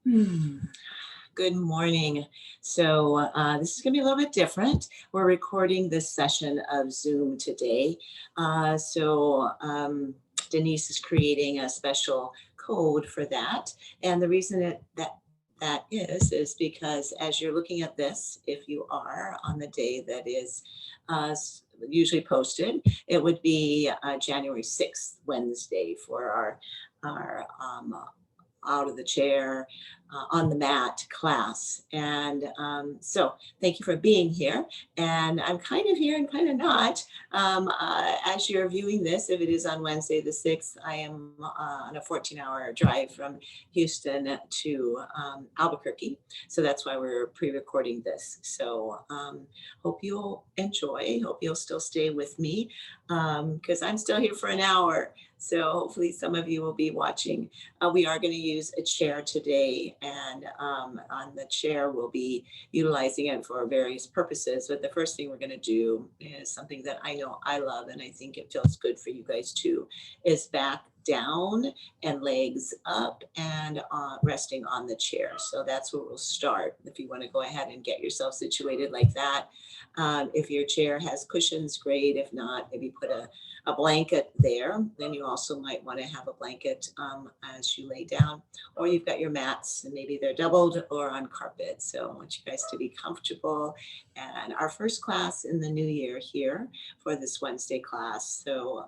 Hmm. Good morning. So this is going to be a little bit different. We're recording this session of Zoom today. Denise is creating a special code for that. And the reason that is because as you're looking at this, if you are on the day that is usually posted, it would be January 6th, Wednesday, for our out of the chair, on the mat class. And so thank you for being here. And I'm kind of here and kind of not. As you're viewing this, if it is on Wednesday the 6th, I am on a 14-hour drive from Houston to Albuquerque. So that's why we're pre-recording this. So hope you'll enjoy. Hope you'll still stay with me because I'm still here for an hour. So hopefully some of you will be watching. We are going to use a chair today, and on the chair we'll be utilizing it for various purposes. But the first thing we're going to do is something that I know I love, and I think it feels good for you guys too, is back down and legs up and resting on the chair. So that's where we'll start. If you want to go ahead and get yourself situated like that. If your chair has cushions, great. If not, maybe put a blanket there. Then you also might want to have a blanket as you lay down, or you've got your mats and maybe they're doubled or on carpet. So I want you guys to be comfortable. And our first class in the new year here for this Wednesday class. So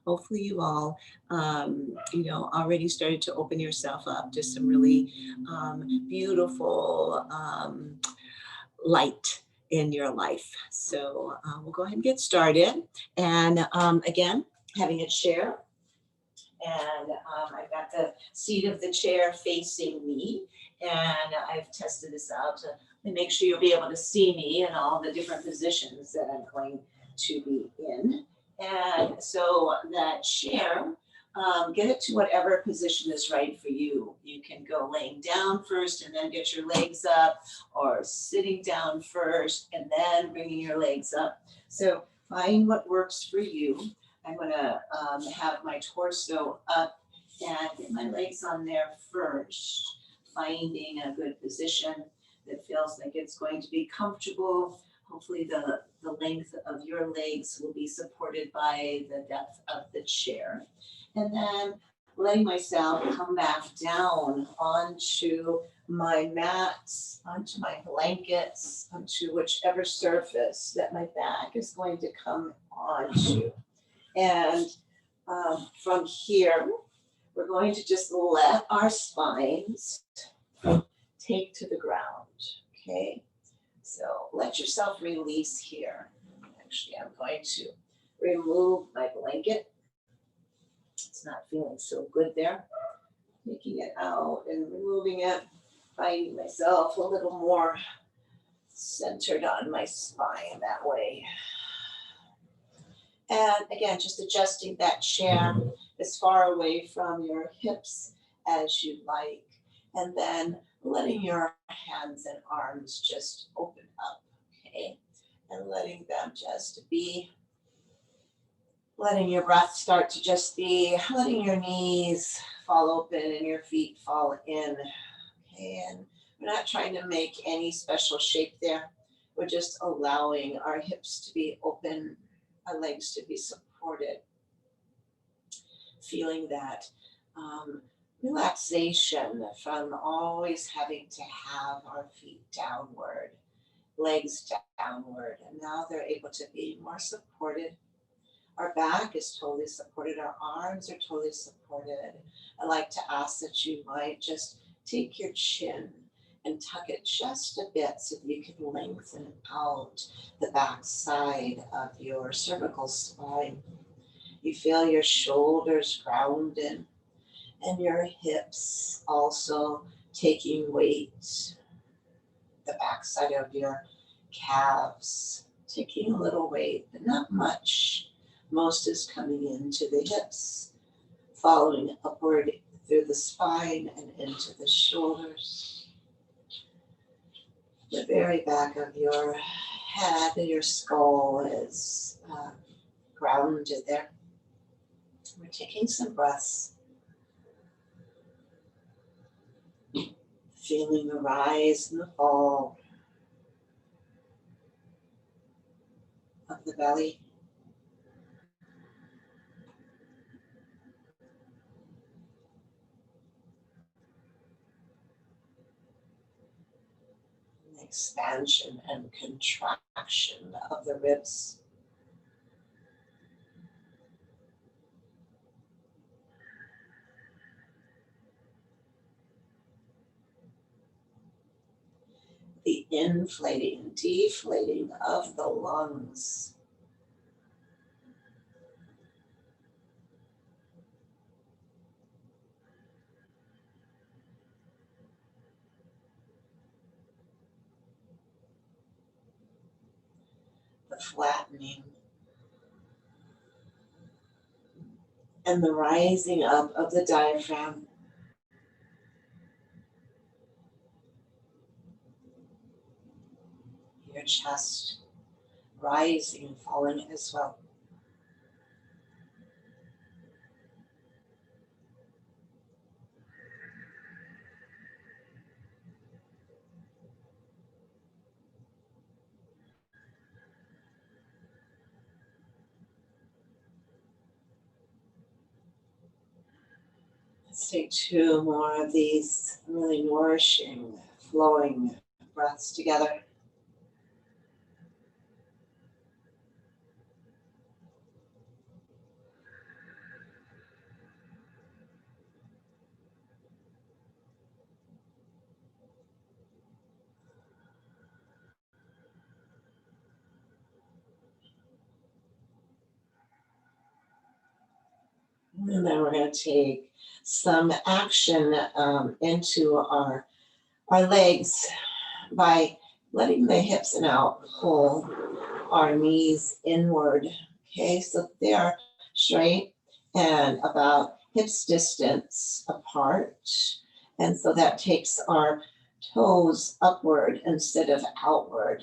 hopefully you all, already started to open yourself up to some really beautiful light in your life. So we'll go ahead and get started. And again, having a chair. And I've got the seat of the chair facing me. And I've tested this out to make sure you'll be able to see me in all the different positions that I'm going to be in. And so that chair, get it to whatever position is right for you. You can go laying down first and then get your legs up, or sitting down first and then bringing your legs up. So find what works for you. I'm going to have my torso up and get my legs on there first, finding a good position that feels like it's going to be comfortable. Hopefully the length of your legs will be supported by the depth of the chair. And then letting myself come back down onto my mats, onto my blankets, onto whichever surface that my back is going to come onto. And from here, we're going to just let our spines take to the ground, okay? So let yourself release here. Actually, I'm going to remove my blanket. It's not feeling so good there. Taking it out and removing it, finding myself a little more centered on my spine that way. And again, just adjusting that chair as far away from your hips as you like. And then letting your hands and arms just open up, okay? And letting them just be, letting your breath start to just be, letting your knees fall open and your feet fall in, okay? And we're not trying to make any special shape there. We're just allowing our hips to be open, our legs to be supported. Feeling that relaxation from always having to have our feet downward, legs downward, and now they're able to be more supported. Our back is totally supported, our arms are totally supported. I'd like to ask that you might just take your chin and tuck it just a bit so that you can lengthen out the back side of your cervical spine. You feel your shoulders grounded and your hips also taking weight. The back side of your calves taking a little weight, but not much. Most is coming into the hips, following upward through the spine and into the shoulders. The very back of your head, your skull is grounded there. We're taking some breaths. Feeling the rise and the fall of the belly. Expansion and contraction of the ribs. The inflating, deflating of the lungs. The flattening and the rising up of the diaphragm. Your chest rising and falling as well. Let's take 2 more of these really nourishing, flowing breaths together. And then we're going to take some action into our legs by letting the hips now pull our knees inward. Okay, so they are straight and about hips distance apart. And so that takes our toes upward instead of outward.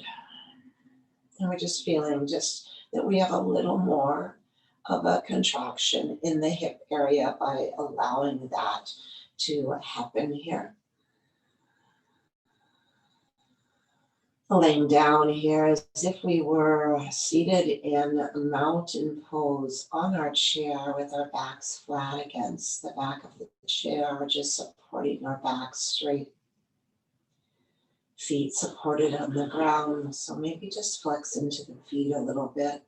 And we're just feeling just that we have a little more of a contraction in the hip area by allowing that to happen here. Laying down here as if we were seated in a mountain pose on our chair with our backs flat against the back of the chair, just supporting our backs straight. Feet supported on the ground, so maybe just flex into the feet a little bit.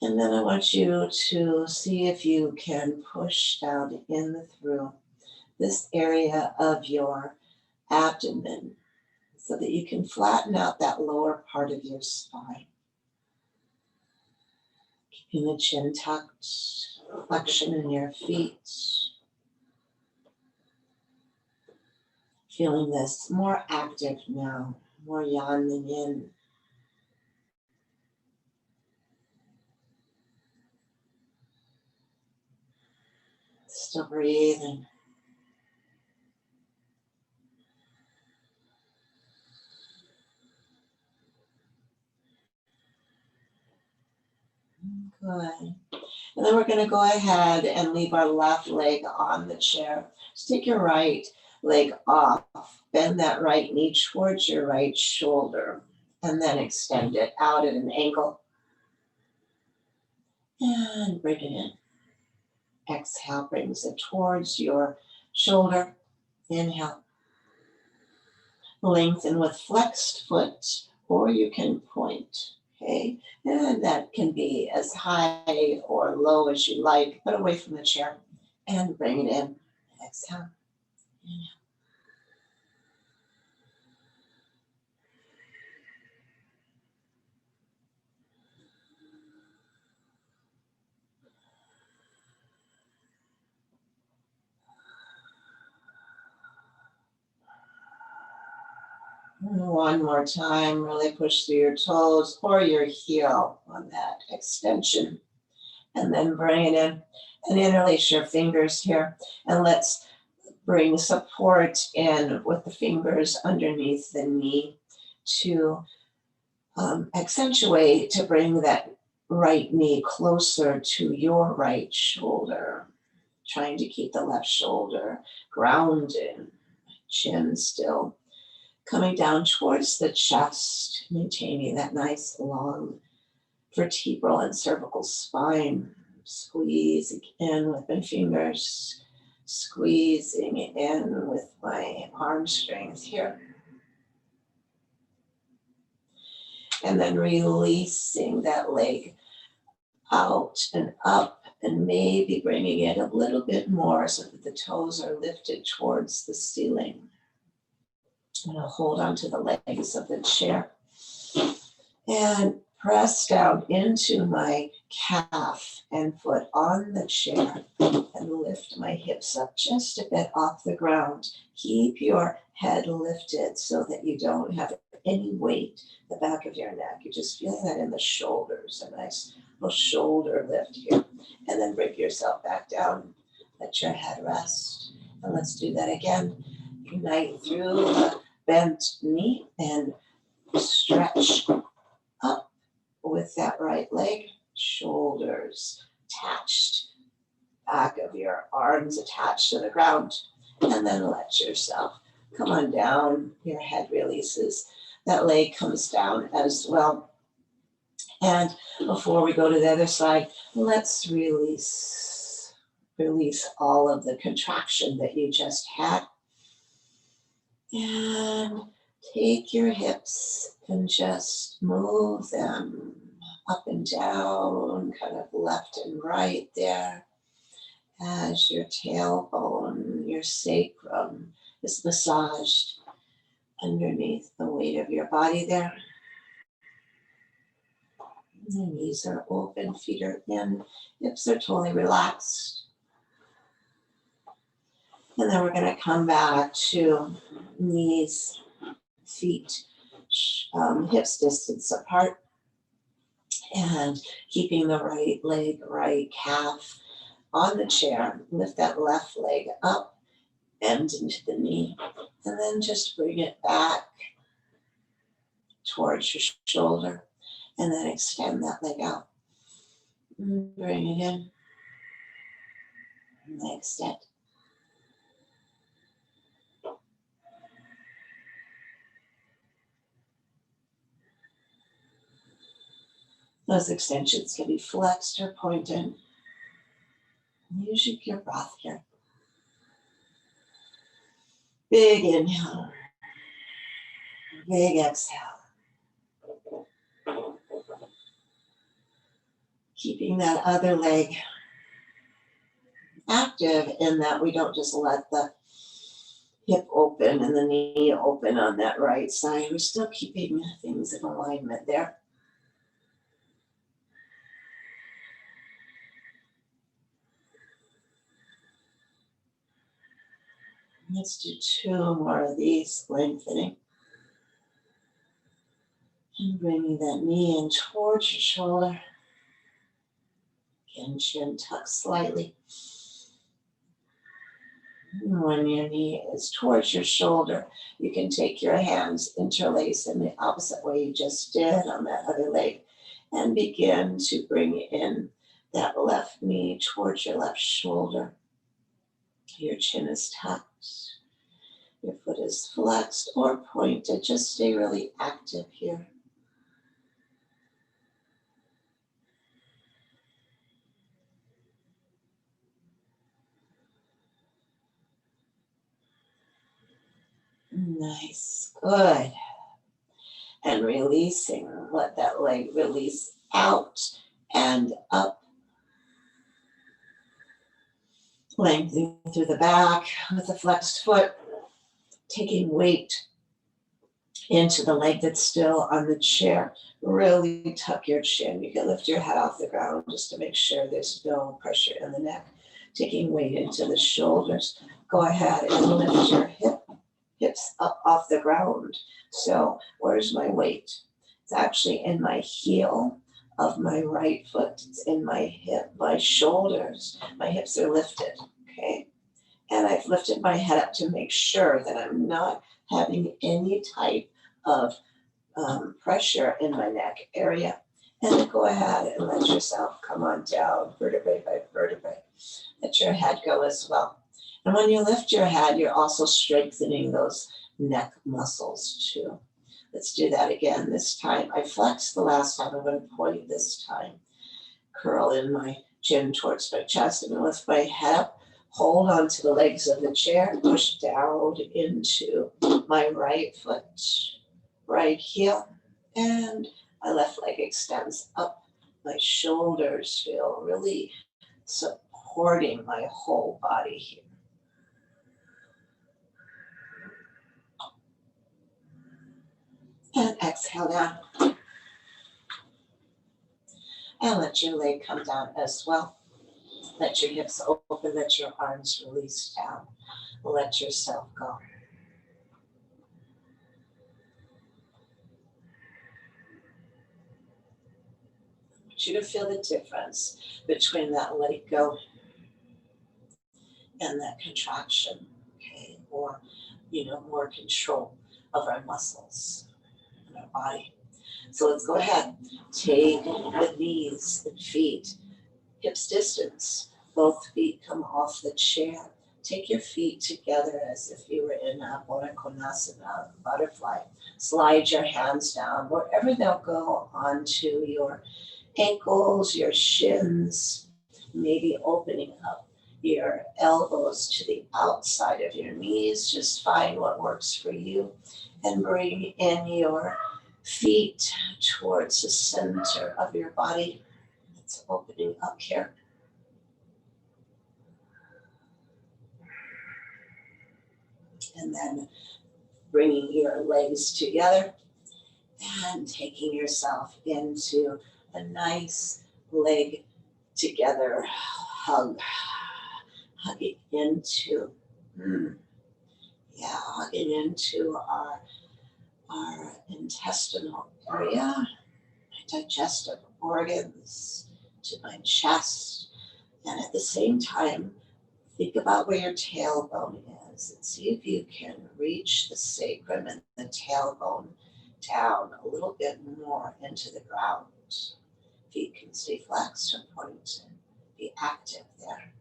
And then I want you to see if you can push down in through this area of your abdomen so that you can flatten out that lower part of your spine. Keeping the chin tucked, flexion in your feet. Feeling this more active now, more yang than yin. Still breathing. Good. And then we're going to go ahead and leave our left leg on the chair. Just take your right leg off. Bend that right knee towards your right shoulder. And then extend it out at an angle. And bring it in. Exhale brings it towards your shoulder. Inhale. Lengthen with flexed foot, or you can point. Okay, and that can be as high or low as you like, but away from the chair. And bring it in. Exhale. Inhale. One more time, really push through your toes or your heel on that extension. And then bring it in and interlace your fingers here. And let's bring support in with the fingers underneath the knee to accentuate, to bring that right knee closer to your right shoulder. Trying to keep the left shoulder grounded. Chin still coming down towards the chest, maintaining that nice long vertebral and cervical spine. Squeezing in with my fingers, squeezing in with my arm strings here. And then releasing that leg out and up, and maybe bringing it a little bit more so that the toes are lifted towards the ceiling. I'm going to hold onto the legs of the chair and press down into my calf and foot on the chair and lift my hips up just a bit off the ground. Keep your head lifted so that you don't have any weight the back of your neck. You're just feeling that in the shoulders, a nice little shoulder lift here. And then bring yourself back down. Let your head rest. And let's do that again. Unite through the bent knee and stretch up with that right leg. Shoulders attached. Back of your arms attached to the ground. And then let yourself come on down. Your head releases. That leg comes down as well. And before we go to the other side, let's release all of the contraction that you just had. And take your hips and just move them up and down, kind of left and right there, as your tailbone, your sacrum is massaged underneath the weight of your body there. The knees are open, feet are in, hips are totally relaxed. And then we're going to come back to knees, feet, hips distance apart. And keeping the right leg, right calf on the chair. Lift that left leg up, bend into the knee, and then just bring it back towards your shoulder. And then extend that leg out. Bring it in. And extend. Those extensions can be flexed or pointed. Use your breath here. Big inhale. Big exhale. Keeping that other leg active in that we don't just let the hip open and the knee open on that right side. We're still keeping things in alignment there. Let's do 2 more of these, lengthening. And bringing that knee in towards your shoulder. Again, chin tucked slightly. And when your knee is towards your shoulder, you can take your hands, interlace in the opposite way you just did on that other leg, and begin to bring in that left knee towards your left shoulder. Your chin is tucked. Your foot is flexed or pointed. Just stay really active here. Nice, good. And releasing, let that leg release out and up. Lengthening through the back with a flexed foot, taking weight into the leg that's still on the chair. Really tuck your chin. You can lift your head off the ground just to make sure there's no pressure in the neck. Taking weight into the shoulders. Go ahead and lift your hips up off the ground. So where's my weight? It's actually in my heel of my right foot. It's in my hip, my shoulders. My hips are lifted, okay? And I've lifted my head up to make sure that I'm not having any type of pressure in my neck area. And then go ahead and let yourself come on down, vertebrae by vertebrae. Let your head go as well. And when you lift your head, you're also strengthening those neck muscles too. Let's do that again. This time, I flexed the last time. I'm going to point this time. Curl in my chin towards my chest. I'm going to lift my head up. Hold onto the legs of the chair. Push down into my right foot, right heel. And my left leg extends up. My shoulders feel really supporting my whole body here. And exhale down. And let your leg come down as well. Let your hips open, let your arms release down. Let yourself go. I want you to feel the difference between that let it go and that contraction, okay? Or, more control of our muscles and our body. So let's go ahead. Take the knees and feet, hips distance. Both feet come off the chair. Take your feet together as if you were in a Baddha Konasana, butterfly. Slide your hands down wherever they'll go onto your ankles, your shins, maybe opening up your elbows to the outside of your knees. Just find what works for you and bring in your feet towards the center of your body. It's opening up here. And then bringing your legs together and taking yourself into a nice leg together hug. Hugging into, hugging into our intestinal area, my digestive organs, to my chest. And at the same time, think about where your tailbone is and see if you can reach the sacrum and the tailbone down a little bit more into the ground. Feet can stay flexed and point and be active there.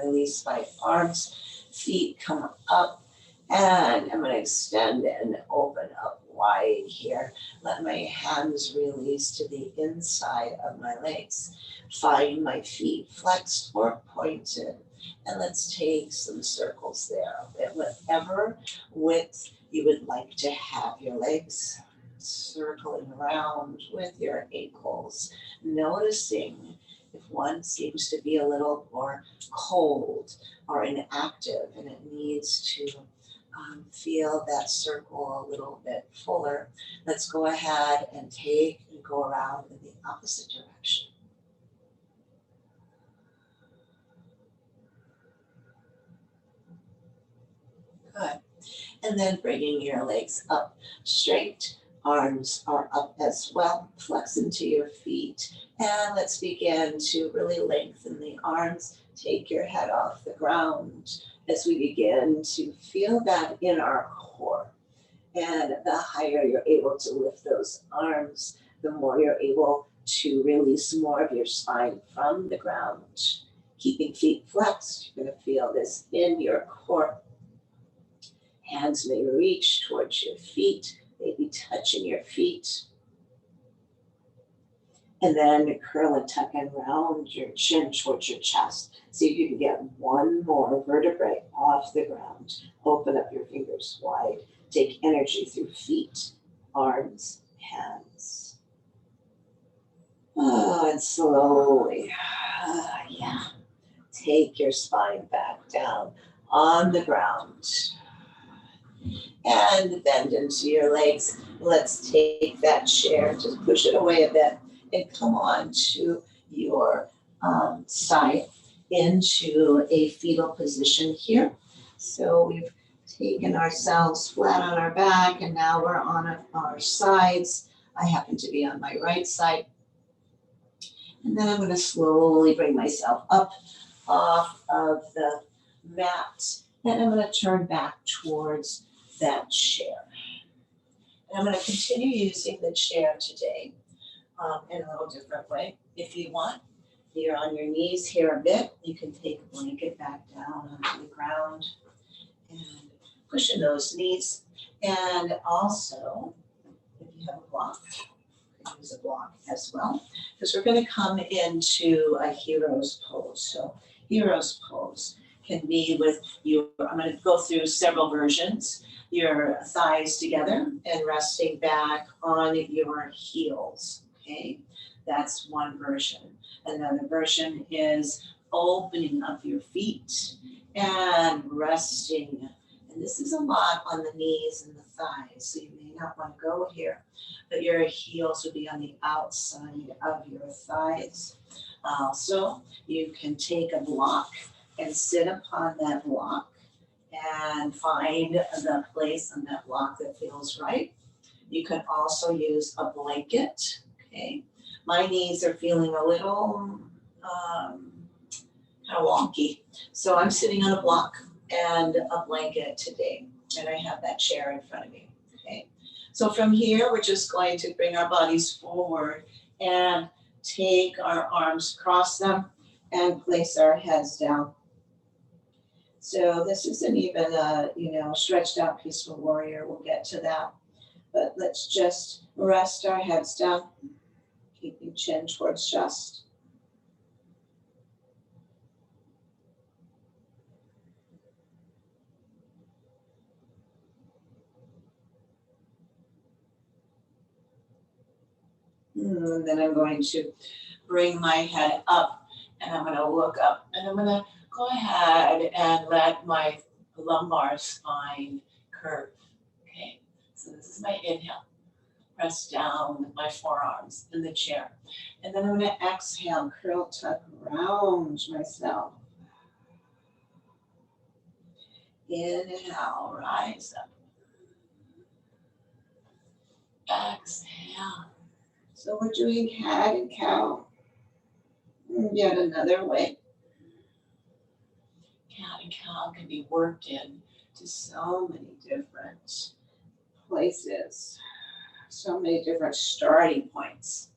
Release my arms, feet come up, and I'm going to extend and open up wide here. Let my hands release to the inside of my legs. Find my feet flexed or pointed, and let's take some circles there. Whatever width you would like to have your legs, circling around with your ankles, noticing if one seems to be a little more cold or inactive and it needs to feel that circle a little bit fuller, let's go ahead and take and go around in the opposite direction. Good. And then bringing your legs up straight. Arms are up as well. Flex into your feet. And let's begin to really lengthen the arms. Take your head off the ground as we begin to feel that in our core. And the higher you're able to lift those arms, the more you're able to release more of your spine from the ground. Keeping feet flexed, you're going to feel this in your core. Hands may reach towards your feet, maybe touching your feet. And then curl and tuck and round your chin towards your chest. See if you can get one more vertebrae off the ground. Open up your fingers wide. Take energy through feet, arms, hands. And slowly, take your spine back down on the ground. And bend into your legs. Let's take that chair, just push it away a bit and come on to your side into a fetal position here. So we've taken ourselves flat on our back and now we're on our sides. I happen to be on my right side. And then I'm going to slowly bring myself up off of the mat and I'm going to turn back towards that chair. And I'm going to continue using the chair today in a little different way. If you want, you're on your knees here a bit, you can take a blanket back down onto the ground and pushing those knees. And also, if you have a block, you can use a block as well, because we're going to come into a hero's pose. So hero's pose can be with you. I'm going to go through several versions. Your thighs together and resting back on your heels. Okay, that's one version. Another version is opening up your feet and resting. And this is a lot on the knees and the thighs, so you may not want to go here, but your heels would be on the outside of your thighs. Also, you can take a block and sit upon that block and find the place on that block that feels right. You can also use a blanket, okay? My knees are feeling a little kind of wonky, so I'm sitting on a block and a blanket today, and I have that chair in front of me, okay? So from here, we're just going to bring our bodies forward and take our arms, cross them, and place our heads down. So this isn't even a, stretched out peaceful warrior. We'll get to that. But let's just rest our heads down, keeping chin towards chest. And then I'm going to bring my head up, and I'm going to look up, and I'm going to go ahead and let my lumbar spine curve. Okay, so this is my inhale. Press down with my forearms in the chair. And then I'm going to exhale, curl, tuck, round myself. Inhale, rise up. Exhale. So we're doing cat and cow. Yet another way. Cat and cow can be worked in to so many different places, so many different starting points.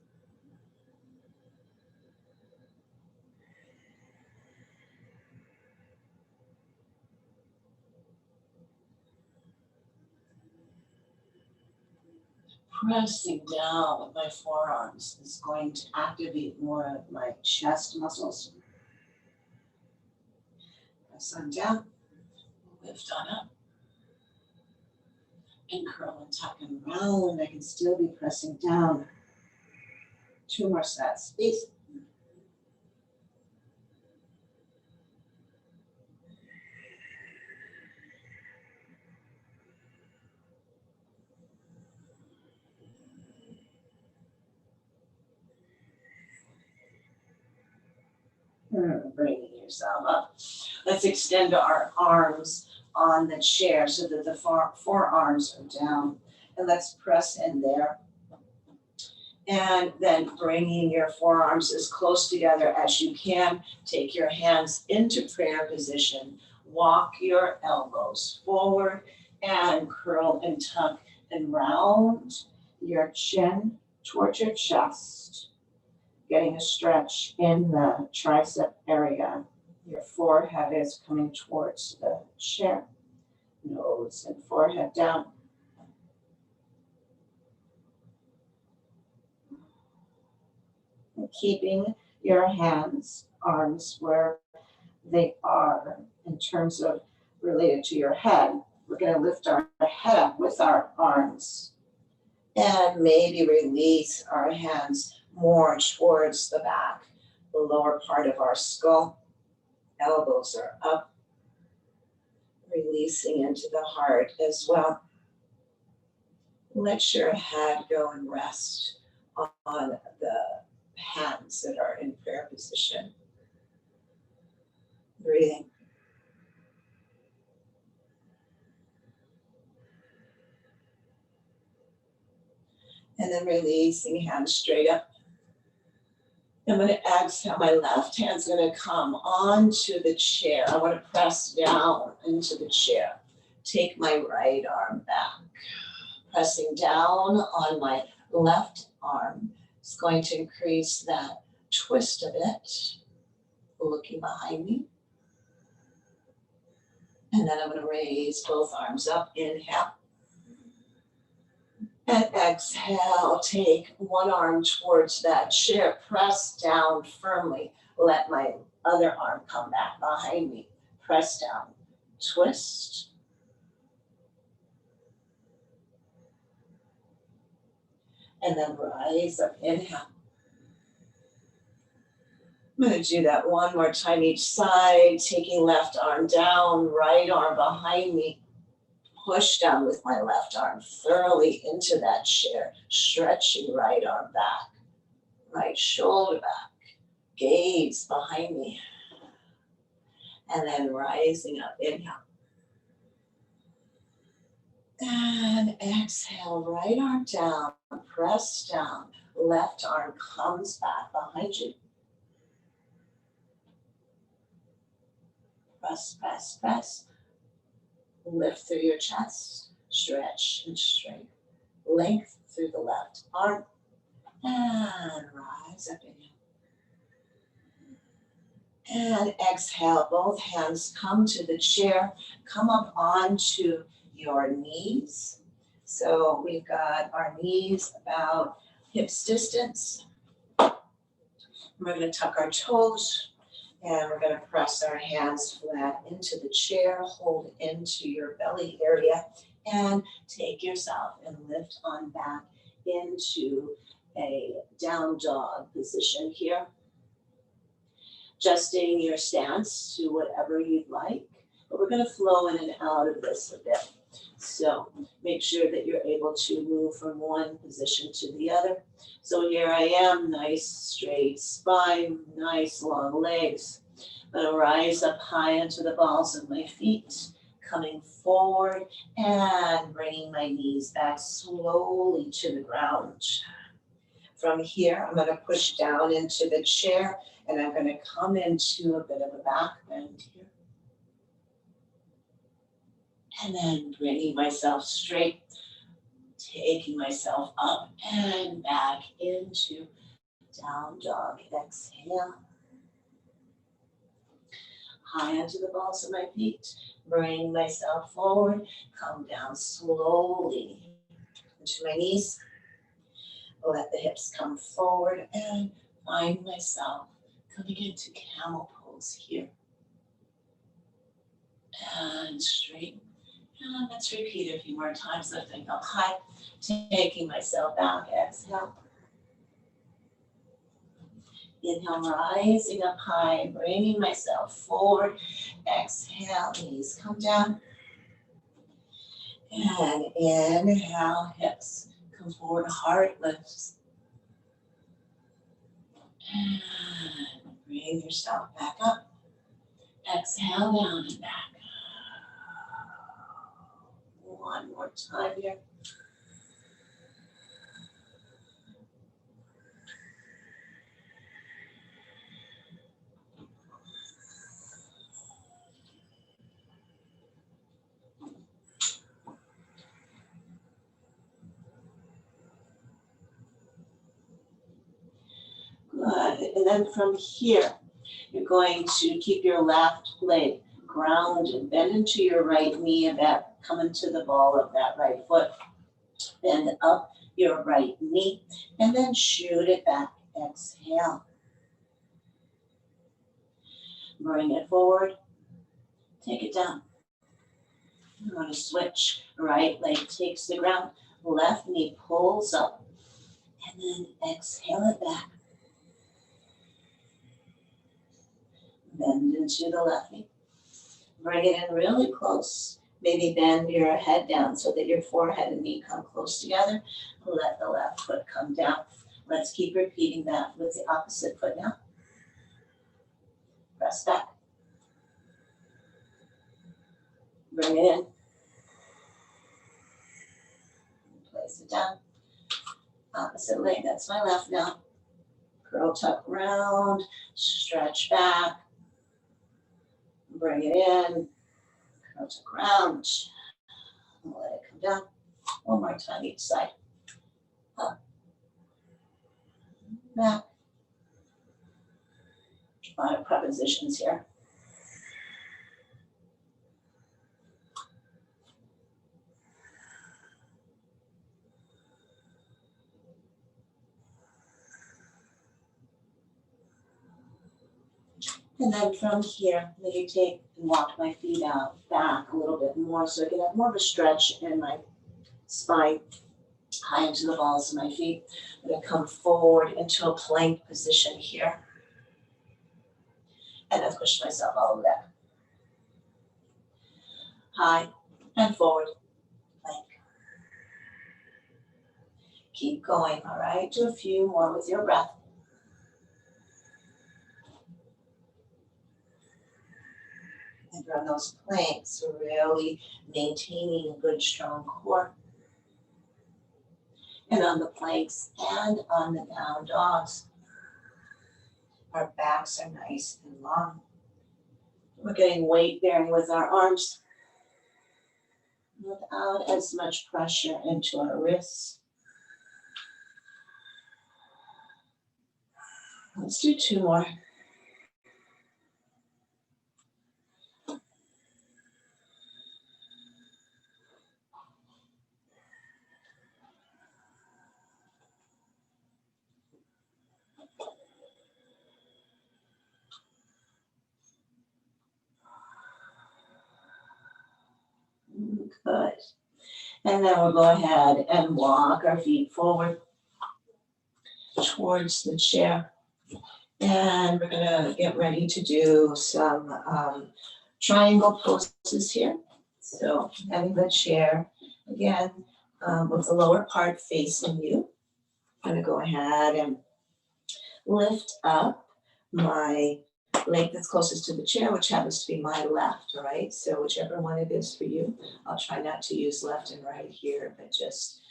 Pressing down with my forearms is going to activate more of my chest muscles. Press on down, lift on up, and curl and tuck and round. I can still be pressing down. 2 more sets, please. Bringing yourself up. Let's extend our arms on the chair so that the forearms are down. And let's press in there. And then bringing your forearms as close together as you can. Take your hands into prayer position. Walk your elbows forward and curl and tuck and round your chin towards your chest. Getting a stretch in the tricep area. Your forehead is coming towards the chair. Nose and forehead down. And keeping your hands, arms where they are in terms of related to your head. We're going to lift our head up with our arms and maybe release our hands more towards the back, the lower part of our skull. Elbows are up, releasing into the heart as well. Let your head go and rest on the hands that are in prayer position. Breathing. And then releasing hands straight up. I'm going to exhale. My left hand's going to come onto the chair. I want to press down into the chair. Take my right arm back. Pressing down on my left arm. It's going to increase that twist a bit, looking behind me. And then I'm going to raise both arms up, inhale. And exhale, take one arm towards that chair, press down firmly. Let my other arm come back behind me. Press down, twist. And then rise up, inhale. I'm going to do that one more time each side, taking left arm down, right arm behind me. Push down with my left arm thoroughly into that chair, stretching right arm back, right shoulder back, gaze behind me. And then rising up, inhale. And exhale, right arm down, press down, left arm comes back behind you. Press, press, press. Lift through your chest, stretch and straighten. Length through the left arm. And rise up, inhale. And exhale, both hands come to the chair. Come up onto your knees. So we've got our knees about hips distance. We're going to tuck our toes. And we're going to press our hands flat into the chair, hold into your belly area, and take yourself and lift on back into a down dog position here. Adjusting your stance to whatever you'd like, but we're going to flow in and out of this a bit. So make sure that you're able to move from one position to the other. So here I am, nice straight spine, nice long legs. I'm going to rise up high into the balls of my feet, coming forward and bringing my knees back slowly to the ground. From here, I'm going to push down into the chair and I'm going to come into a bit of a back bend here. And then bringing myself straight, taking myself up and back into down dog. Exhale. High onto the balls of my feet. Bring myself forward. Come down slowly into my knees. Let the hips come forward and find myself coming into camel pose here. And straighten. And let's repeat a few more times, lifting up high, taking myself back, exhale. Inhale, rising up high, bringing myself forward, exhale, knees come down. And inhale, hips come forward, heart lifts. And bring yourself back up. Exhale, down and back. One more time here. Good. And then from here, you're going to keep your left leg grounded. Bend into your right knee and back. Come into the ball of that right foot. Bend up your right knee and then shoot it back. Exhale. Bring it forward. Take it down. I'm going to switch. Right leg takes the ground. Left knee pulls up. And then exhale it back. Bend into the left knee. Bring it in really close. Maybe bend your head down so that your forehead and knee come close together. Let the left foot come down. Let's keep repeating that with the opposite foot now. Press back. Bring it in. Place it down. Opposite leg, that's my left now. Curl tuck round, stretch back. Bring it in. Curl tuck round. Let it come down. One more time each side. Up. back. A lot of prepositions here. And then from here, maybe take and walk my feet out back a little bit more so I can have more of a stretch in my spine, high into the balls of my feet. I'm going to come forward into a plank position here. And then push myself all the way back. High and forward, plank. Keep going, all right? Do a few more with your breath. And from those planks, really maintaining a good, strong core. And on the planks and on the down dogs, our backs are nice and long. We're getting weight bearing with our arms without as much pressure into our wrists. Let's do 2 more. Good. And then we'll go ahead and walk our feet forward towards the chair. And we're gonna get ready to do some triangle poses here. So having the chair, again, with the lower part facing you, I'm gonna go ahead and lift up my leg that's closest to the chair, which happens to be my left, all right? So whichever one it is for you, I'll try not to use left and right here, but just,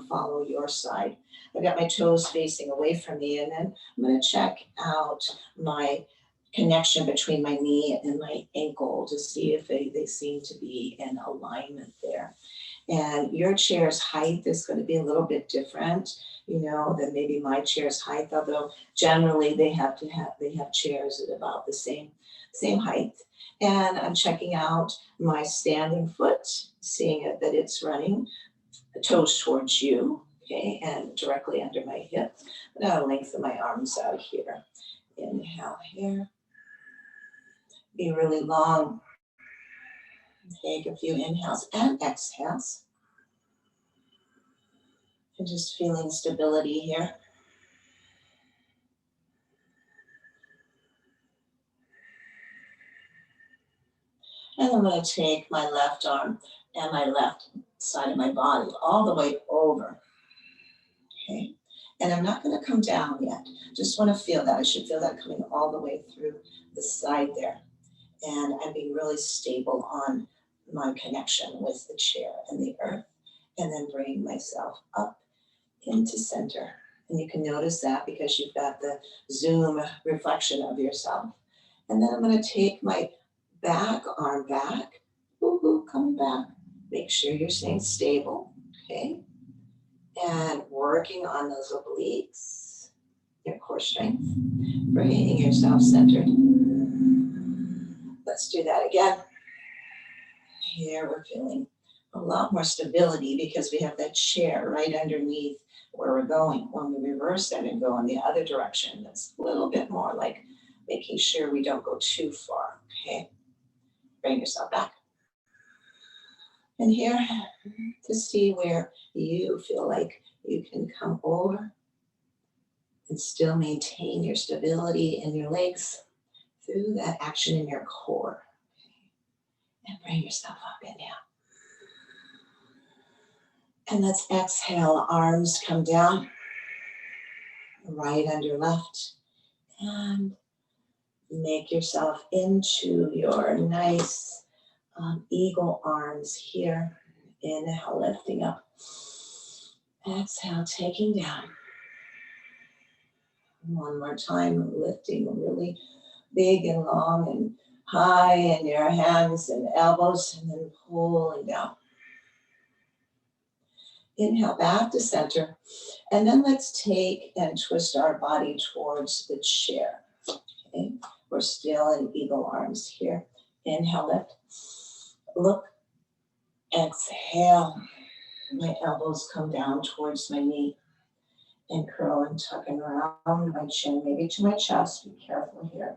follow your side. I got my toes facing away from me, and then I'm gonna check out my connection between my knee and my ankle to see if they seem to be in alignment there. And your chair's height is going to be a little bit different, than maybe my chair's height, although generally they have chairs at about the same height. And I'm checking out my standing foot, seeing that it's running the toes towards you, okay, and directly under my hip. I'm going to lengthen my arms out here. Inhale here. Be really long. Take a few inhales and exhales. And just feeling stability here. And I'm going to take my left arm and my left side of my body all the way over. Okay. And I'm not going to come down yet. Just want to feel that. I should feel that coming all the way through the side there. And I'm being really stable on my connection with the chair and the earth. And then bringing myself up into center. And you can notice that because you've got the zoom reflection of yourself. And then I'm going to take my back arm back. Coming back. Make sure you're staying stable. Okay. And working on those obliques, your core strength, bringing yourself centered. Let's do that again. Here we're feeling a lot more stability because we have that chair right underneath where we're going. When we reverse that and go in the other direction, that's a little bit more like making sure we don't go too far, okay? Bring yourself back. And here, to see where you feel like you can come over and still maintain your stability in your legs through that action in your core. And bring yourself up and down. And let's exhale, arms come down, right under left, and make yourself into your nice eagle arms here. Inhale, lifting up. Exhale, taking down. One more time, lifting really big and long and high in your hands and elbows, and then pulling down. Inhale back to center. And then let's take and twist our body towards the chair. Okay? We're still in eagle arms here. Inhale, lift. Look. Exhale. My elbows come down towards my knee and curl and tuck and around my chin, maybe to my chest. Be careful here.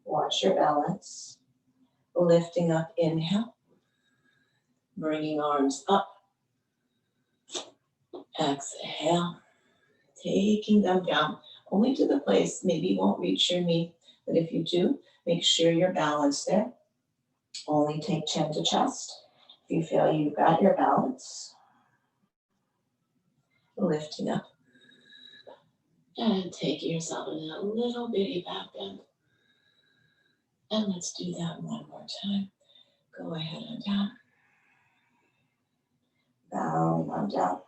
Watch your balance. Lifting up, inhale. Bringing arms up. Exhale. Taking them down, only to the place, maybe you won't reach your knee, but if you do, make sure you're balanced there. Only take chin to chest. If you feel you've got your balance, lifting up and taking yourself in a little bitty back bend. And let's do that one more time. Go ahead and down. Bowing on down.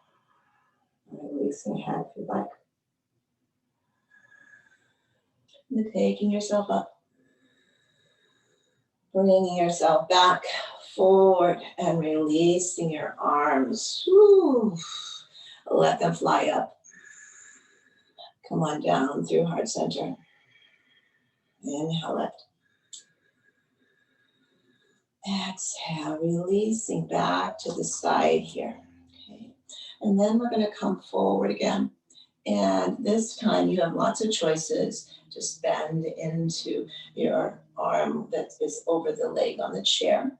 Releasing head if you like. And taking yourself up. Bringing yourself back forward and releasing your arms. Woo. Let them fly up. Come on down through heart center. Inhale, lift. Exhale, releasing back to the side here. Okay. And then we're going to come forward again. And this time you have lots of choices. Just bend into your arm that is over the leg on the chair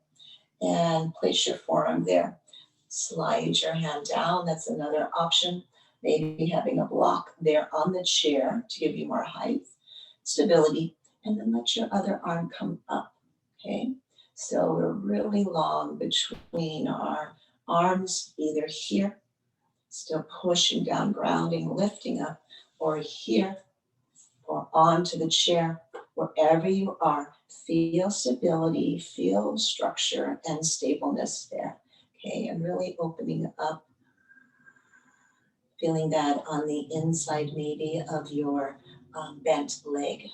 and place your forearm there. Slide your hand down. That's another option. Maybe having a block there on the chair to give you more height, stability, and then let your other arm come up. Okay. So we're really long between our arms, either here, still pushing down, grounding, lifting up, or here, or onto the chair, wherever you are. Feel stability, feel structure and stableness there. Okay, and really opening up, feeling that on the inside maybe of your bent leg.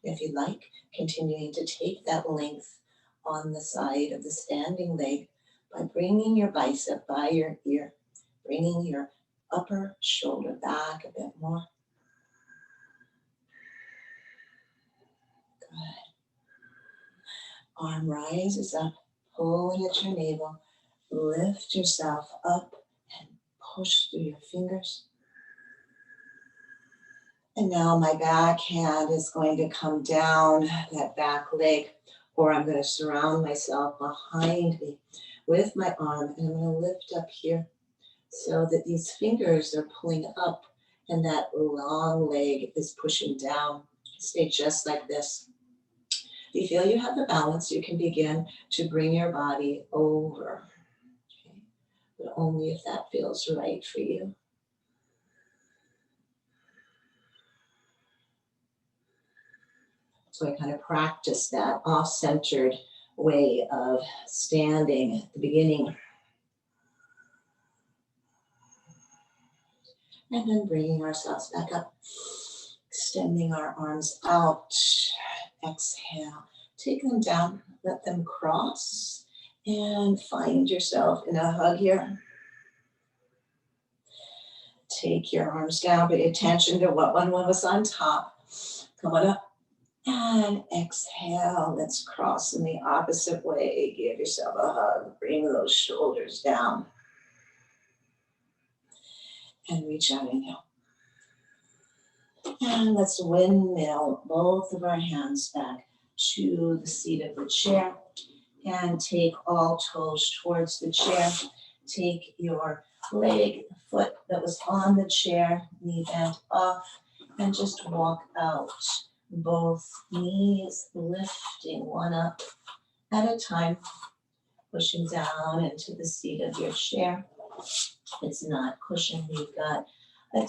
If you like, continuing to take that length on the side of the standing leg by bringing your bicep by your ear, bringing your upper shoulder back a bit more. Good. Arm rises up, pulling at your navel. Lift yourself up and push through your fingers. And now my back hand is going to come down that back leg, or I'm going to surround myself behind me with my arm, and I'm going to lift up here so that these fingers are pulling up and that long leg is pushing down. Stay just like this. If you feel you have the balance, you can begin to bring your body over, okay? But only if that feels right for you. So I kind of practice that off-centered way of standing at the beginning. And then bringing ourselves back up, extending our arms out. Exhale, take them down, let them cross, and find yourself in a hug here. Take your arms down, pay attention to what one was on top. Come on up. And exhale, let's cross in the opposite way. Give yourself a hug, bring those shoulders down. And reach out, inhale. And let's windmill both of our hands back to the seat of the chair. And take all toes towards the chair. Take your leg, foot that was on the chair, knee bent off, and just walk out. Both knees lifting one up at a time, pushing down into the seat of your chair. It's not cushion. You've got a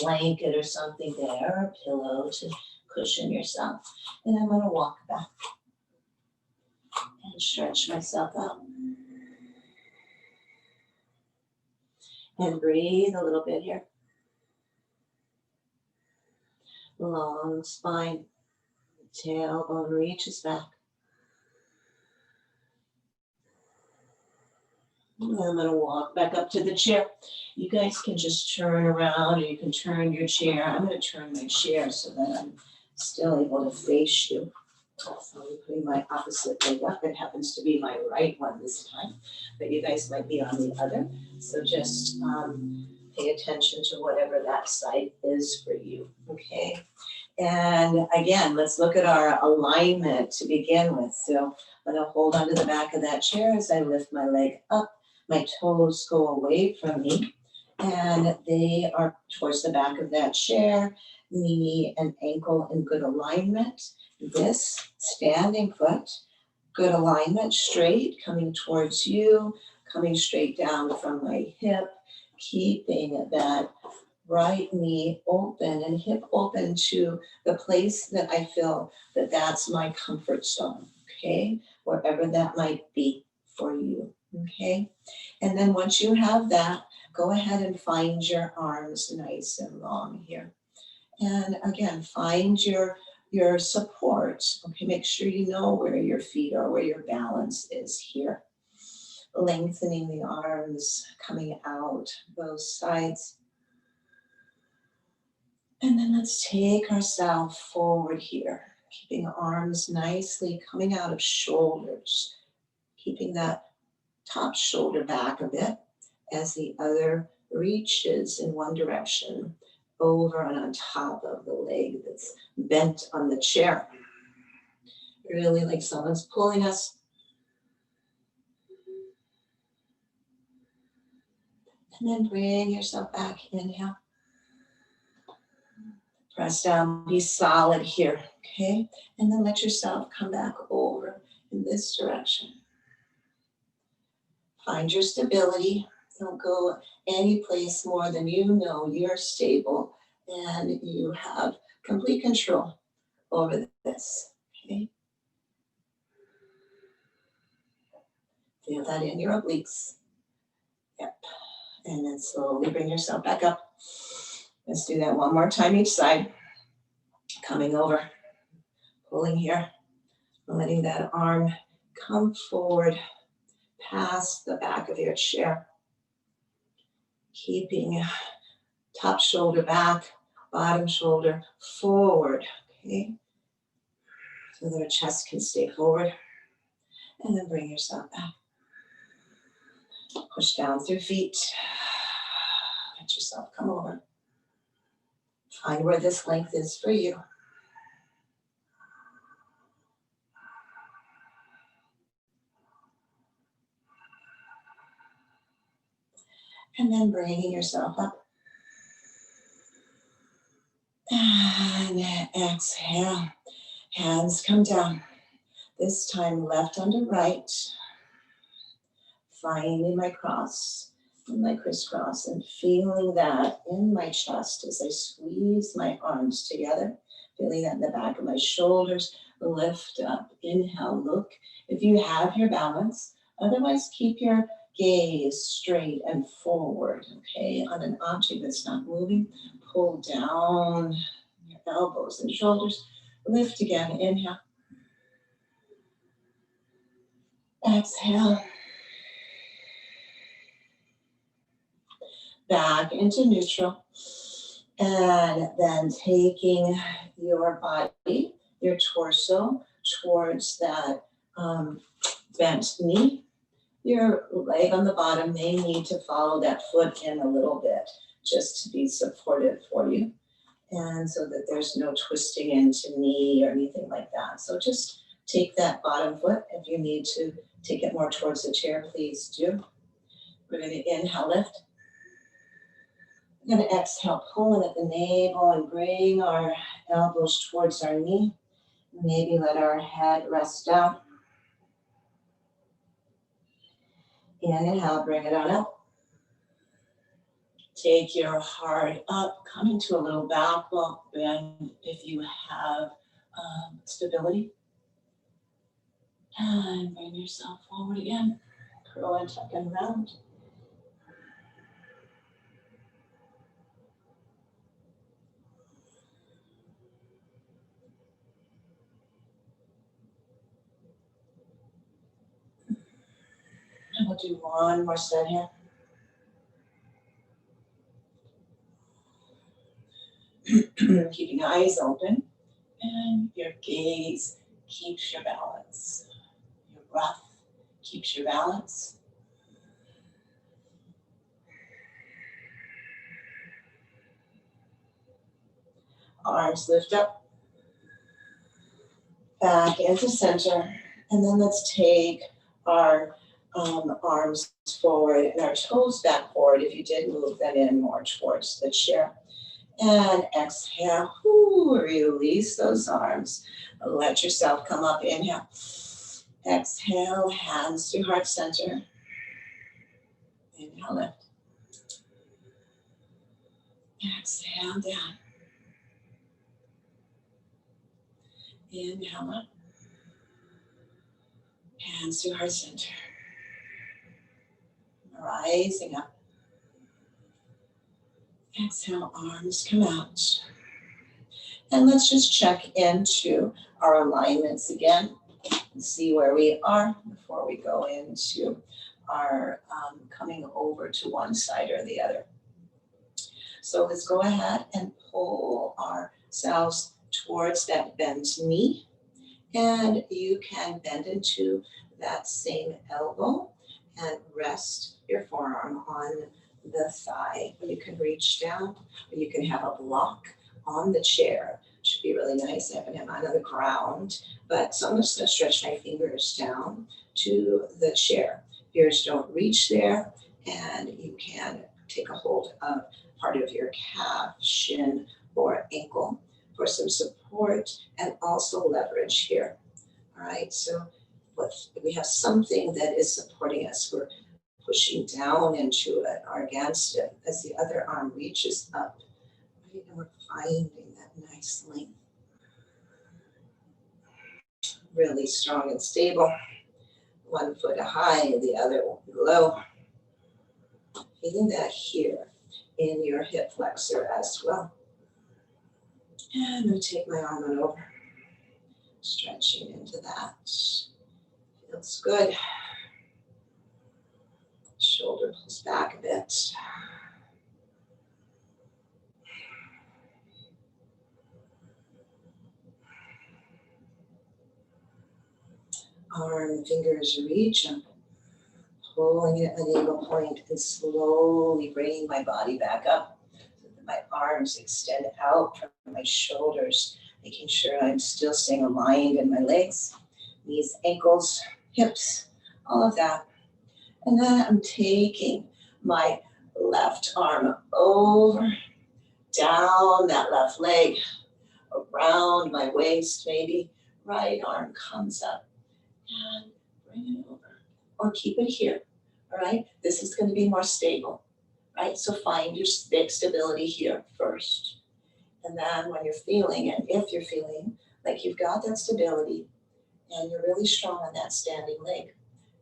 blanket or something there, or a pillow to cushion yourself. And I'm going to walk back and stretch myself out. And breathe a little bit here. Long spine, tailbone reaches back. I'm going to walk back up to the chair. You guys can just turn around, or you can turn your chair. I'm going to turn my chair so that I'm still able to face you. So I'm putting my opposite leg up. It happens to be my right one this time, but you guys might be on the other. So just pay attention to whatever that side is for you, okay? And again, let's look at our alignment to begin with. So I'm going to hold onto the back of that chair as I lift my leg up. My toes go away from me, and they are towards the back of that chair, knee and ankle in good alignment. This standing foot, good alignment, straight, coming towards you, coming straight down from my hip, keeping that right knee open and hip open to the place that I feel that that's my comfort zone, okay? Wherever that might be for you, okay? And then once you have that, go ahead and find your arms nice and long here. And again, find your support, okay? Make sure you know where your feet are, where your balance is here. Lengthening the arms, coming out both sides. And then let's take ourselves forward here, keeping arms nicely coming out of shoulders, keeping that top shoulder back a bit as the other reaches in one direction over and on top of the leg that's bent on the chair. Really like someone's pulling us. And then bring yourself back, inhale. Press down, be solid here, okay? And then let yourself come back over in this direction. Find your stability. Don't go any place more than you know you're stable and you have complete control over this, okay? Feel that in your obliques. Yep. And then slowly bring yourself back up. Let's do that one more time each side. Coming over, pulling here, letting that arm come forward past the back of your chair. Keeping top shoulder back, bottom shoulder forward, okay? So that our chest can stay forward. And then bring yourself back. Push down through feet. Let yourself come over. Find where this length is for you. And then bringing yourself up. And exhale. Hands come down. This time left under right. Finding my cross and my crisscross and feeling that in my chest as I squeeze my arms together. Feeling that in the back of my shoulders. Lift up. Inhale. Look if you have your balance. Otherwise, keep your gaze straight and forward, okay? On an object that's not moving. Pull down your elbows and shoulders. Lift again. Inhale. Exhale. Back into neutral. And then taking your body, your torso, towards that bent knee. Your leg on the bottom may need to follow that foot in a little bit just to be supportive for you. And so that there's no twisting into knee or anything like that. So just take that bottom foot. If you need to take it more towards the chair, please do. We're going to inhale, lift. We're going to exhale, pulling at the navel and bring our elbows towards our knee. Maybe let our head rest down. Inhale, bring it on up. Take your heart up, come into a little back bend if you have stability. And bring yourself forward again. Curl and tuck and round. And we'll I'll do one more set here. Keeping eyes open and your gaze keeps your balance. Your breath keeps your balance. Arms lift up, back into center, and then let's take our arms forward and our toes back forward if you did move them in more towards the chair. And exhale, release those arms. Let yourself come up, inhale. Exhale, hands to heart center. Inhale, lift. Exhale, down. Inhale up. Hands to heart center. Rising up. Exhale, arms come out. And let's just check into our alignments again and see where we are before we go into our coming over to one side or the other. So let's go ahead and pull ourselves towards that bent knee, and you can bend into that same elbow and rest your forearm on the thigh. You can reach down, or you can have a block on the chair. Should be really nice. I have it on the ground, but so I'm just going to stretch my fingers down to the chair. Ears don't reach there, and you can take a hold of part of your calf, shin, or ankle for some support and also leverage here. All right, so we have something that is supporting us. We're pushing down into it or against it as the other arm reaches up. Right? And we're finding that nice length. Really strong and stable. One foot high, the other low. Feeling that here in your hip flexor as well. And I'm going to take my arm on over. Stretching into that. Feels good. Shoulder pulls back a bit. Arm, fingers reach up. Pulling it at the navel point and slowly bringing my body back up. So that my arms extend out from my shoulders, making sure I'm still staying aligned in my legs, knees, ankles, hips, all of that. And then I'm taking my left arm over, down that left leg, around my waist maybe. Right arm comes up and bring it over. Or keep it here, all right? This is going to be more stable, right? So find your stability here first. And then when you're feeling, and if you're feeling like you've got that stability and you're really strong on that standing leg,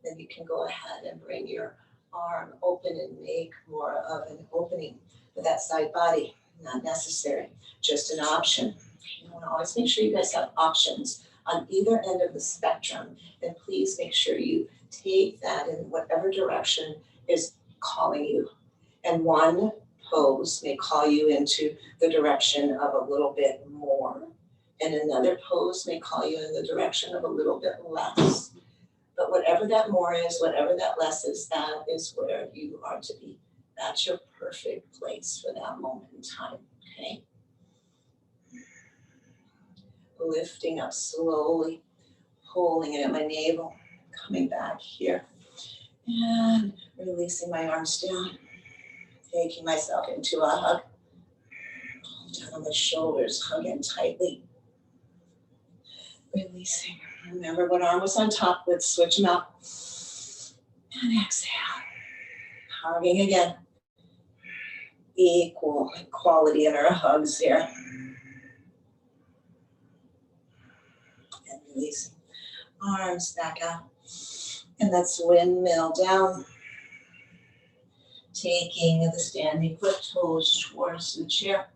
then you can go ahead and bring your arm open and make more of an opening for that side body. Not necessary, just an option. You want to always make sure you guys have options on either end of the spectrum. And please make sure you take that in whatever direction is calling you. And one pose may call you into the direction of a little bit more. And another pose may call you in the direction of a little bit less. But whatever that more is, whatever that less is, that is where you are to be. That's your perfect place for that moment in time, okay? Lifting up slowly, pulling it at my navel, coming back here, and releasing my arms down, taking myself into a hug. Pull down on the shoulders, hugging tightly. Releasing. Remember what arm was on top. Let's switch them out. And exhale. Hugging again. Equal quality in our hugs here. And releasing. Arms back out. And let's windmill down. Taking the standing foot toes towards the chair.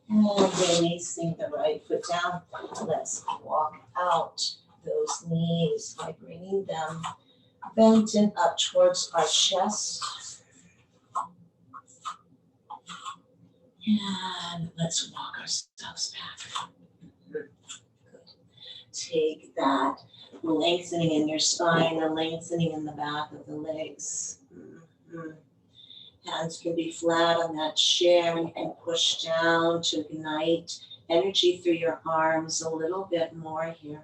And releasing the right foot down. Let's walk out those knees by bringing them bent and up towards our chest. And let's walk ourselves back. Good. Take that lengthening in your spine, the lengthening in the back of the legs. Hands can be flat on that chair and push down to ignite energy through your arms a little bit more here.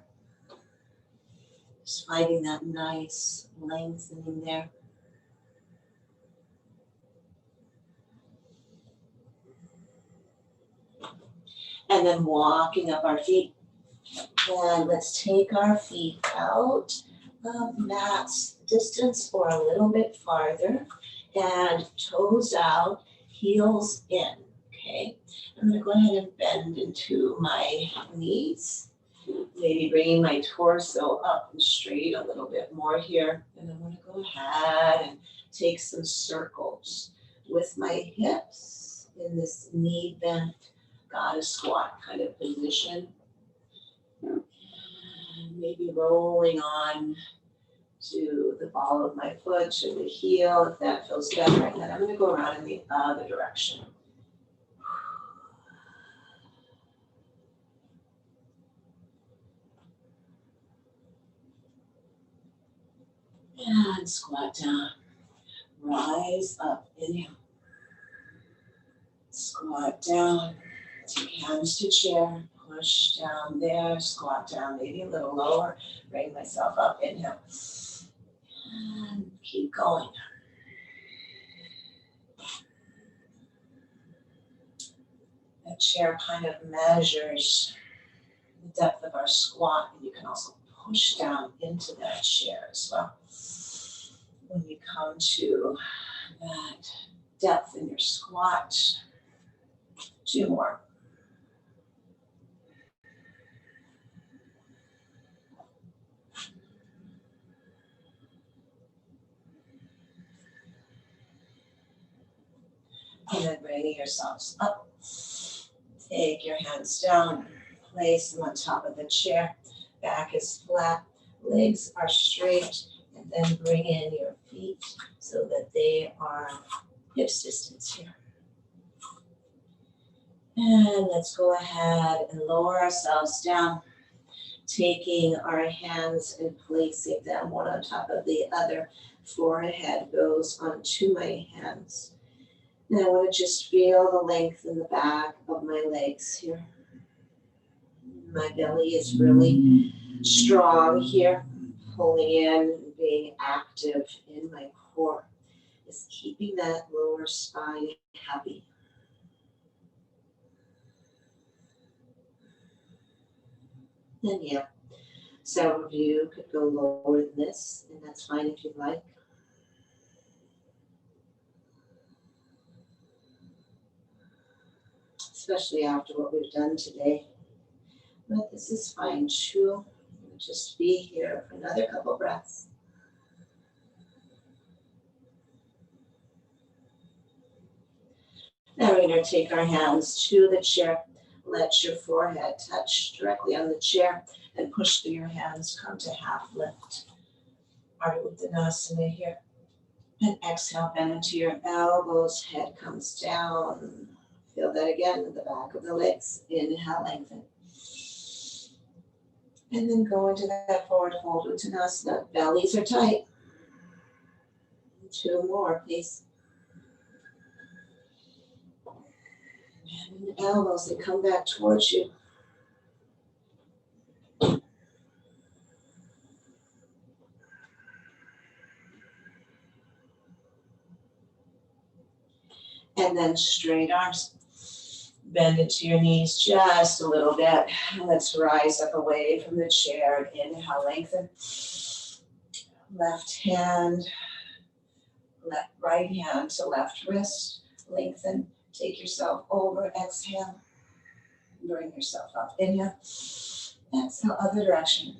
Just finding that nice lengthening there. And then walking up our feet. And let's take our feet out of mat's distance or a little bit farther. And toes out, heels in, okay? I'm gonna go ahead and bend into my knees. Maybe bringing my torso up and straight a little bit more here. And I'm gonna go ahead and take some circles with my hips in this knee bent, goddess squat kind of position. And maybe rolling on to the ball of my foot, to the heel, if that feels better. And then I'm gonna go around in the other direction. And squat down. Rise up, inhale. Squat down. Take hands to chair. Push down there. Squat down, maybe a little lower. Bring myself up, inhale. And keep going. That chair kind of measures the depth of our squat, and you can also push down into that chair as well. When you come to that depth in your squat, 2 more. And then bringing yourselves up. Take your hands down, place them on top of the chair. Back is flat, legs are straight, and then bring in your feet so that they are hips distance here. And let's go ahead and lower ourselves down, taking our hands and placing them one on top of the other. Forehead goes onto my hands. And I want to just feel the length in the back of my legs here. My belly is really strong here, pulling in and being active in my core. Is keeping that lower spine happy. And yeah, several of you could go lower than this, and that's fine if you'd like. Especially after what we've done today. But this is fine too. We'll just be here for another couple breaths. Now we're going to take our hands to the chair. Let your forehead touch directly on the chair and push through your hands. Come to half lift. Ardha Uttanasana here. And exhale, bend into your elbows. Head comes down. Feel that again in the back of the legs. Inhale, lengthen. And then go into that forward fold Uttanasana. Bellies are tight. 2 more, please. And the elbows, they come back towards you. And then straight arms. Bend into your knees just a little bit. Let's rise up away from the chair. Inhale, lengthen. Left hand, right hand to left wrist. Lengthen. Take yourself over. Exhale. Bring yourself up. Inhale. Exhale, other direction.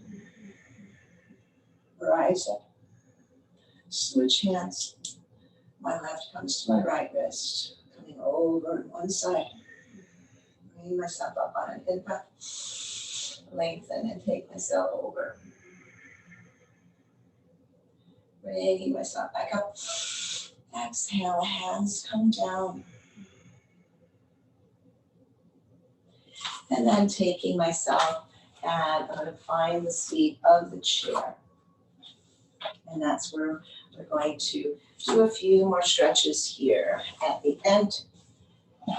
Rise up. Switch hands. My left comes to my right wrist. Coming over on one side. Bring myself up on an in-breath. Lengthen and take myself over. Bringing myself back up. Exhale, hands come down. And then taking myself, and I'm going to find the seat of the chair. And that's where we're going to do a few more stretches here at the end.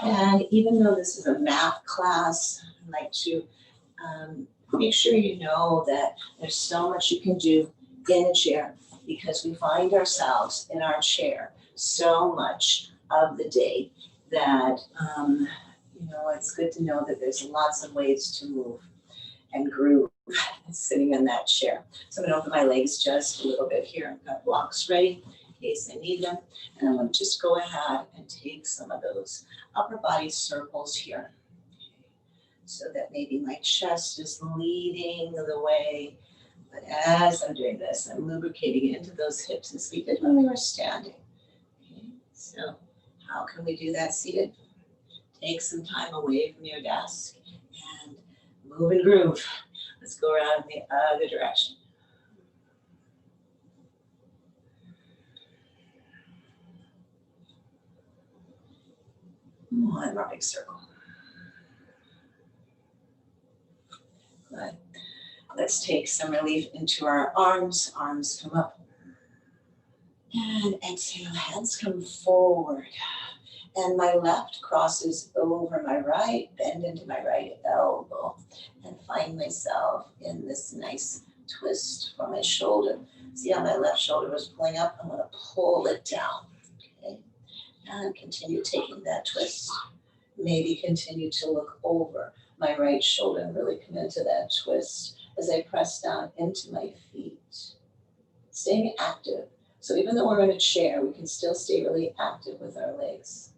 And even though this is a math class, I like to make sure you know that there's so much you can do in a chair, because we find ourselves in our chair so much of the day that it's good to know that there's lots of ways to move and groove sitting in that chair. So I'm going to open my legs just a little bit here. I've got blocks ready in case I need them. And I'm going to just go ahead and take some of those upper body circles here, so that maybe my chest is leading the way. But as I'm doing this, I'm lubricating into those hips as we did when we were standing. Okay, so how can we do that seated? Take some time away from your desk and move and groove. Let's go around in the other direction. One more big circle. Good. Let's take some relief into our arms. Arms come up. And exhale, hands come forward. And my left crosses over my right, bend into my right elbow, and find myself in this nice twist for my shoulder. See how my left shoulder was pulling up? I'm going to pull it down. Okay. And continue taking that twist. Maybe continue to look over my right shoulder and really come into that twist as I press down into my feet. Staying active. So even though we're in a chair, we can still stay really active with our legs.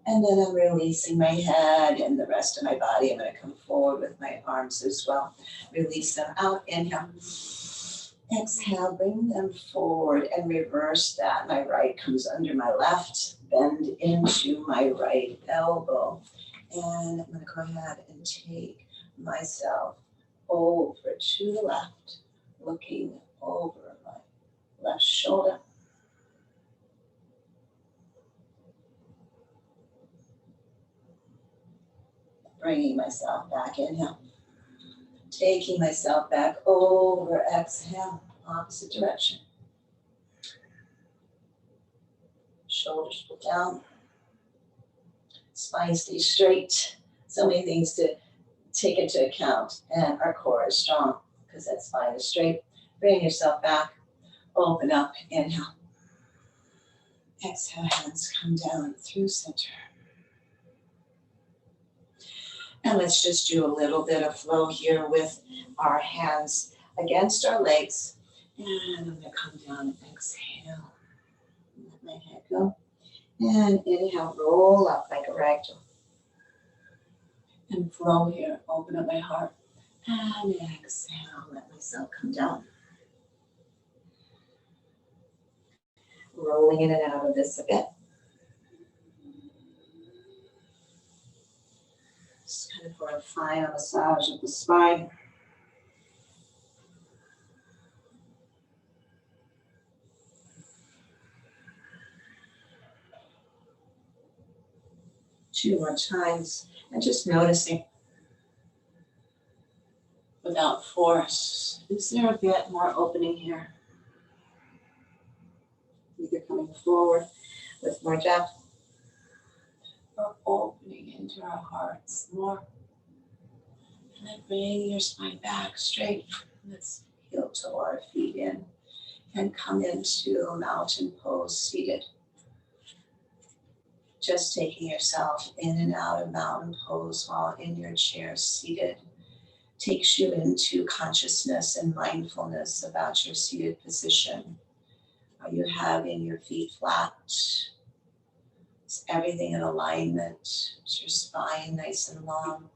And then I'm releasing my head and the rest of my body. I'm going to come forward with my arms as well. Release them out. Inhale. Exhale, bring them forward and reverse that. My right comes under my left. Bend into my right elbow. And I'm going to go ahead and take myself over to the left, looking over my left shoulder. Bringing myself back, inhale. Taking myself back over, exhale, opposite direction. Shoulders pull down. Spine stays straight. So many things to take into account. And our core is strong because that spine is straight. Bring yourself back. Open up, inhale. Exhale, hands come down through center. And let's just do a little bit of flow here with our hands against our legs. And I'm going to come down and exhale. Let my head go. And inhale, roll up like a ragdoll. And flow here, open up my heart. And exhale, let myself come down. Rolling in and out of this a bit. Just kind of for a final massage of the spine. Two more times, and just noticing without force. Is there a bit more opening here? Either coming forward with more depth or opening into our hearts more. And then bring your spine back straight. Let's heel toe our feet in and come into a mountain pose seated. Just taking yourself in and out of mountain pose while in your chair seated takes you into consciousness and mindfulness about your seated position. Are you having your feet flat? Is everything in alignment? Is your spine nice and long?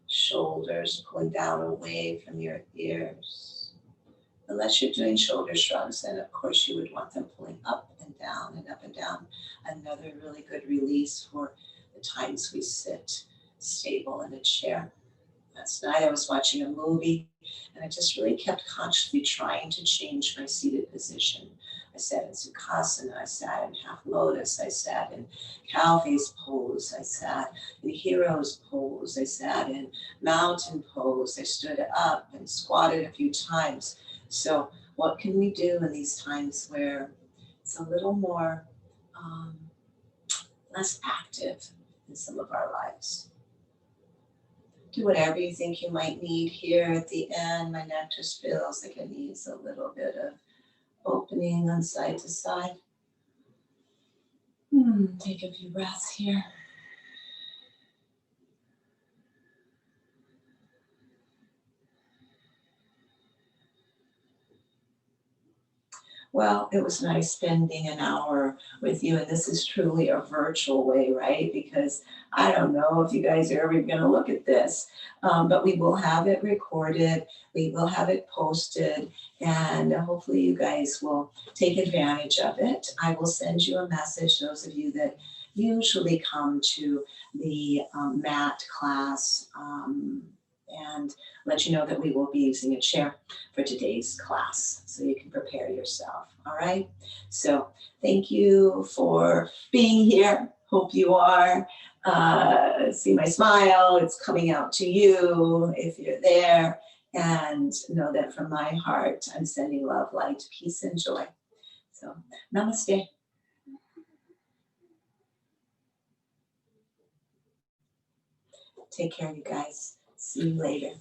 Shoulders pulling down away from your ears. Unless you're doing shoulder shrugs, then of course you would want them pulling up and down and up and down. Another really good release for the times we sit stable in a chair. Last night I was watching a movie and I just really kept consciously trying to change my seated position. I sat in Sukhasana, I sat in half lotus, I sat in cow face pose, I sat in hero's pose, I sat in mountain pose, I stood up and squatted a few times. So what can we do in these times where it's a little more um, less active in some of our lives? Do whatever you think you might need here at the end. My neck just feels like it needs a little bit of opening on side to side. Take a few breaths here. Well, it was nice spending an hour with you, and this is truly a virtual way, right? Because I don't know if you guys are ever going to look at this, but we will have it recorded, we will have it posted, and hopefully you guys will take advantage of it. I will send you a message, those of you that usually come to the MAT class, and let you know that we will be using a chair for today's class so you can prepare yourself. All right. So thank you for being here. Hope you are. See my smile. It's coming out to you if you're there. And know that from my heart, I'm sending love, light, peace, and joy. So namaste. Take care, you guys. See you later.